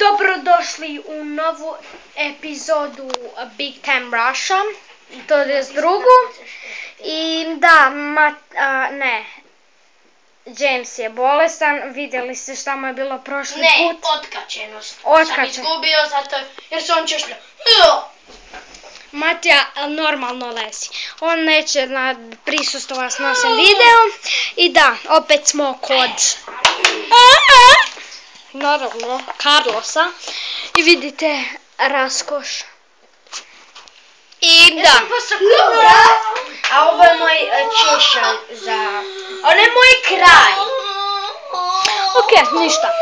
Dobrodošli u novu epizodu Big Time Rusha, to je drugu. I da, James je bolestan, vidjeli ste šta mu je bilo prošli put. Ne, otkačenost. Sam izgubio zato jer se on češlja. Matija normalno lesi. On neće prisustvovati s našem videom. I da, opet smo kod naravno Carlosa. I vidite raskoš. I da. A ovo je moj češalj za... Ovo je moj kraj. Ok, ništa.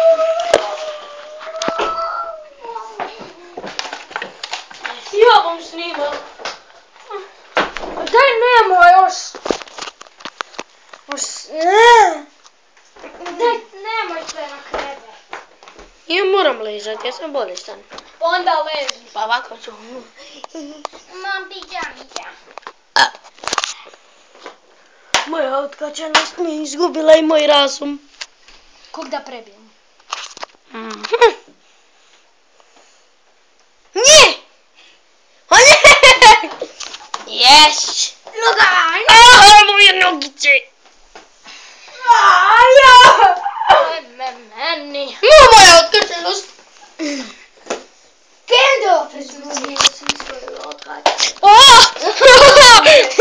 Ja bom snimao. Daj nemoj još. Daj nemoj sve na krevet. Ja moram ležati, ja sam bolestan. Onda leži. Pa ovako ću. Mam pijamića. Moja otkačenost mi je izgubila i moj razum. Kog da prebijem? Nje! O ne! Yes! Nogaj! Moje nogice! Ajme meni. Moja otkačenost! Kendo!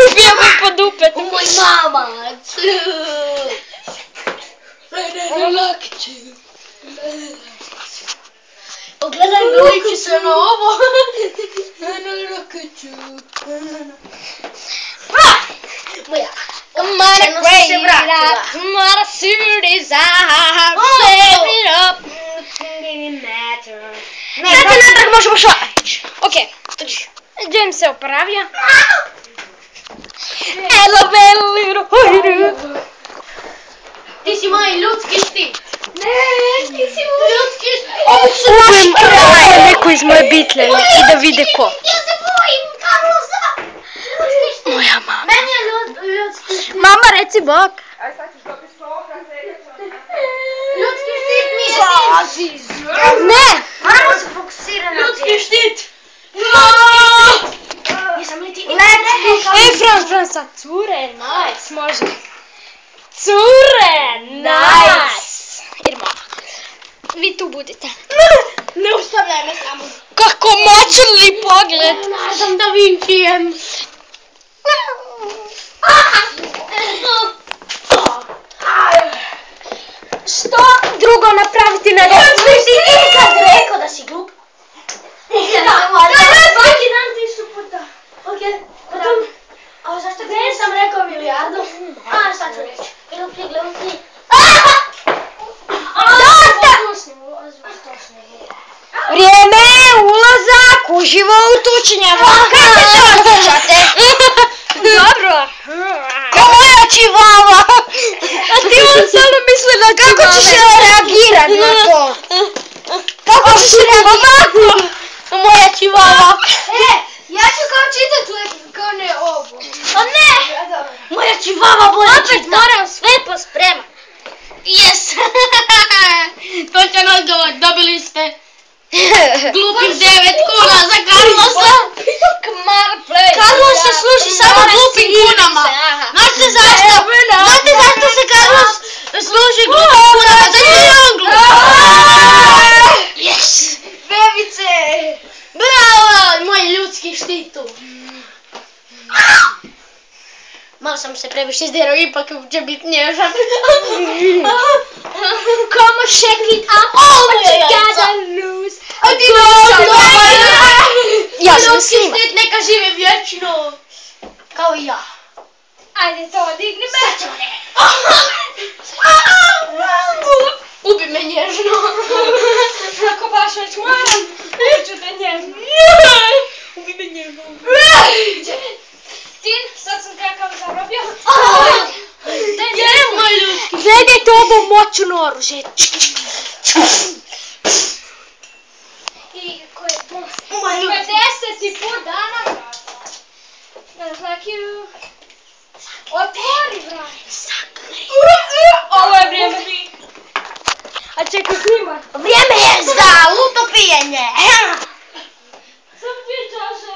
Ubija me po dupetu. Moj mamac! Pogledaj, naliči se na ovo. Moja otkačenost se vratila. Mara suriza. Ne, možemo šlać. Ok, James se opravio. Hello, little. Ti si moj ljudski štit. Ne, ti si moj Ljudski štit. Ubijem neko iz moje bitle i da vide ko. Ja se bojim, Carlosa. Moja mama. Meni je ljudski štit. Mama, reci bok. Aj sad ćeš dobiti sloka, Ljudski štit mi je štit. Ne. Moramo se fokusirati na ljudski štit! Jesam li ti Franca, cure, nice, može. Cure, nice. Idemo. Vi tu budite. Ne ustavljaj me samo. Kako moćni pogled. Ne znam da Vincijem. Što drugo napraviti na redu? Ti nikad rekao da si glup? Svaki dan 1000 puta. Ok, potom... A zašto ti nisam rekao milijardu? A, sad ću reći. Glupi. Vrijeme, ulazak, uživo u tučnjava. Kako se osjećate? Dobro. Ko moja čivava? A ti on samo misli na čivave. Kako ćeš reagirat na to? Kako ćeš reagirat? Moja čivava. Ja ću kao čitat kao ne ovo. O ne! Moja čivava bolje čita. Opet moram sve pospremat. Yes! Točan odgovor, dobili ste glupih 9 kuna za Carlosa. Carlos se služi samo glupim kunama. Znate zašto? Znate zašto se Carlos služi glupim kunama? Zato je on glup. Yes! Bebice. Bravo, moj ljudski štitu. Malo sam se previše izdirao, ipak će biti nježan. Come on, shake it up. What you gotta lose. Ja sam ljudski štit neka žive vječno. Kao i ja. Ajde to, digni me. Sad ćemo Ubi me nježno. Ako baš već moram, neću te nježno. Ubi me nježno. Tin, sad sam kakav zarobio. Gdje moj ljudski? Gledajte ovo moćno oružje. I koje je to? 50 put dana. Just like you. Otvori vrata. Ovo je vrijeme. A čekaj, snima. Vrijeme je za utopiju. pijenje. Sam dvije čaše.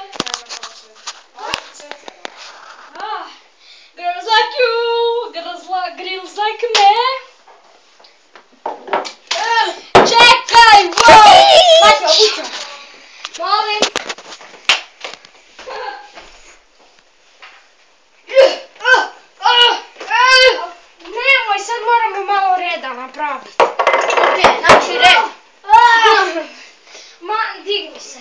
Girls like you, girls like me. Čekaj, wow! Mati, obuću. Molim. Nemoj, sad moramo malo reda napraviti. Okej, znači red. Digni se.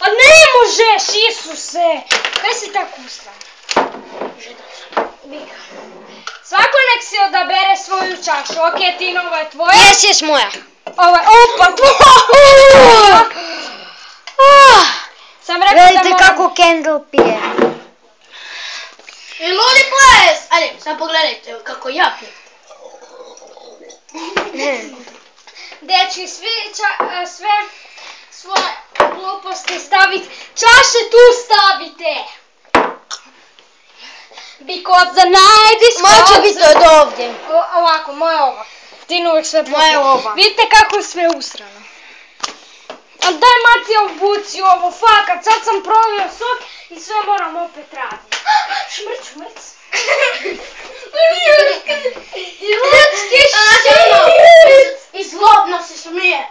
A ne možeš, Isuse! Kaj si tako usran? Svako nek si odabere svoju čašu. Ok, Tina, ovo je tvoja. Jes, moja. Ovo je, opa, tvoja! Sam rekao da Gledajte moram... kako Kendall pije. I ludi ples! Ajde, sad pogledajte kako ja pijem. Dečki, sve svoje gluposti stavite. Čaše tu stavite! Because the night is Moja će cold. biti od ovdje. Ovako, moje ovo. Tina uvijek sve Moje popije. ova. Vidite kako je sve usrano. A daj Mati obuci ovo, fakat, sad sam prolio sok i sve moram opet raditi. Šmrc, šmrc. I zlobno se smije.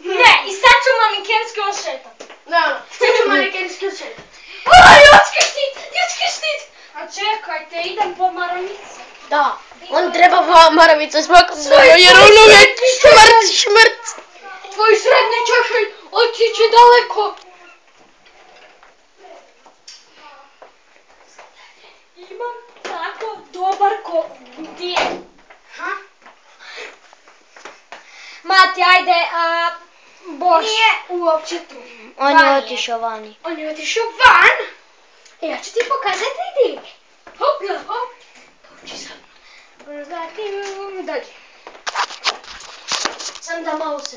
Ne, i sad ću manekenski ošetat. Da, sad ću manekenski ošetat. Aj, ljudski štit! A čekajte, idem po maramice. Da, on treba maravica svakom danu jer on uvijek šmrc. Tvoj srednji čašelj otići daleko. Imam tako dobar dijel. Mati, ajde, Boš. Nije uopće tu. On je otišao vani. On je otišao van. Ja ću ti pokazati dik. Hopla, hop. Dođi sad. Dođi. Sam da malo se...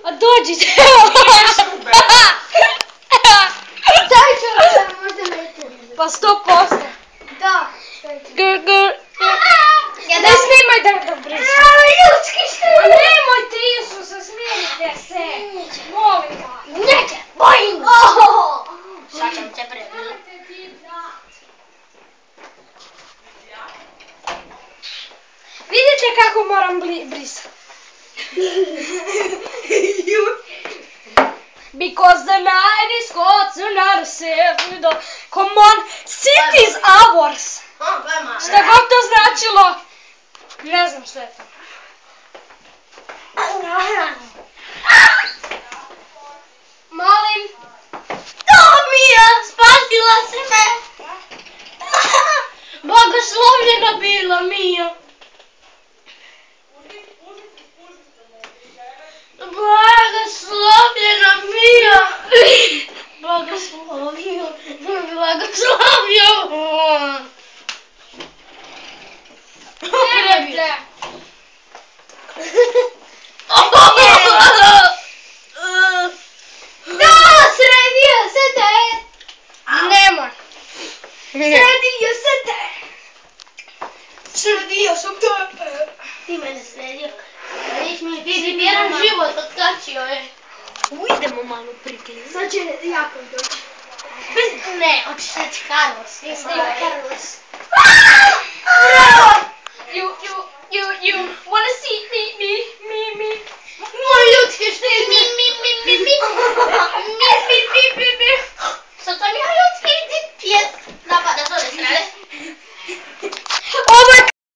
A dođi. Daj ću sam možda neću. Pa 100%. Da. Grr. Ne snimaj da brišem. A nemojte, Isuse, smirite se. Molim vas. Neće, bojim. Sad sam te prebila. Vidite kako moram brisati. Because the night is cold, so not a safe. Come on, sit is ours. Šta god to značilo? Ne znam što je to. Molim. To Mija, spasila si me. Blagoslovljena bila Mija. Blagoslovljena Mija. Blagoslovio. Nemojte. Da, sredio se te. Nemoj. Sredio se te. Sredio sam te. Ti mene sredio. Vidiš mi, ti jedan život otkačio je. Idemo malo prikljeti. Sad će jako doći. Ne, hoćeš reći Carlos. Carlos. Bravo!